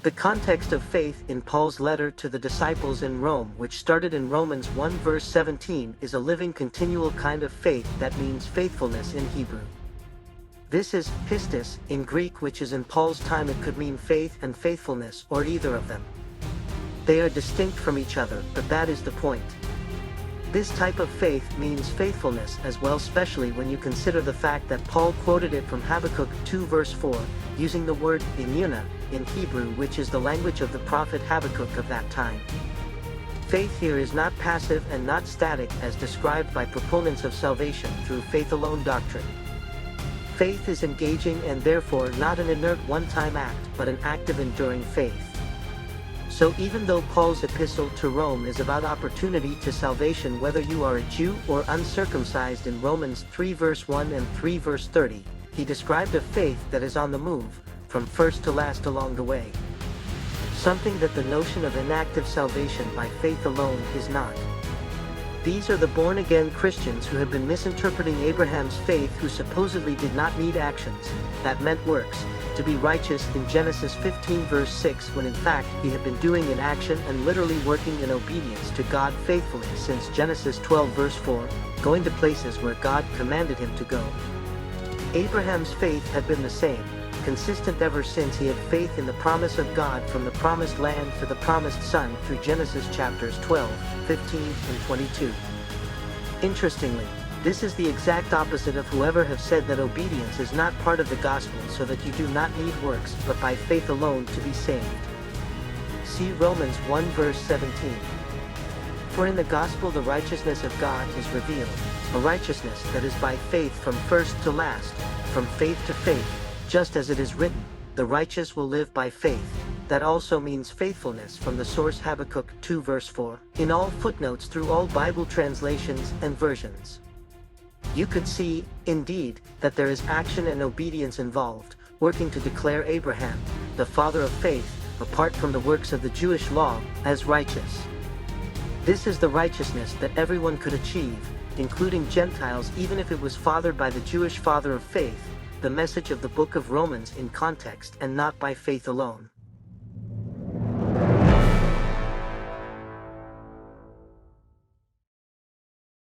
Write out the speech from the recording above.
The context of faith in Paul's letter to the disciples in Rome, which started in Romans 1 verse 17, is a living continual kind of faith that means faithfulness in Hebrew. This is pistis in Greek, which is in Paul's time it could mean faith and faithfulness, or either of them. They are distinct from each other, but that is the point. This type of faith means faithfulness as well, especially when you consider the fact that Paul quoted it from Habakkuk 2 verse 4, using the word imuna in Hebrew, which is the language of the prophet Habakkuk of that time. Faith here is not passive and not static as described by proponents of salvation through faith alone doctrine. Faith is engaging and therefore not an inert one-time act, but an active enduring faith. So even though Paul's epistle to Rome is about opportunity to salvation whether you are a Jew or uncircumcised in Romans 3 verse 1 and 3 verse 30, he described a faith that is on the move, from first to last along the way. Something that the notion of inactive salvation by faith alone is not. These are the born-again Christians who have been misinterpreting Abraham's faith, who supposedly did not need actions, that meant works, to be righteous in Genesis 15 verse 6, when in fact he had been doing in action and literally working in obedience to God faithfully since Genesis 12 verse 4, going to places where God commanded him to go. Abraham's faith had been the same, consistent ever since he had faith in the promise of God from the promised land to the promised son through Genesis chapters 12, 15, and 22. Interestingly, this is the exact opposite of whoever have said that obedience is not part of the gospel, so that you do not need works but by faith alone to be saved. See Romans 1 verse 17. For in the gospel the righteousness of God is revealed, a righteousness that is by faith from first to last, from faith to faith, just as it is written, the righteous will live by faith. That also means faithfulness from the source Habakkuk 2 verse 4, in all footnotes through all Bible translations and versions. You could see, indeed, that there is action and obedience involved, working to declare Abraham, the father of faith, apart from the works of the Jewish law, as righteous. This is the righteousness that everyone could achieve, including Gentiles, even if it was fathered by the Jewish father of faith, the message of the book of Romans in context, and not by faith alone.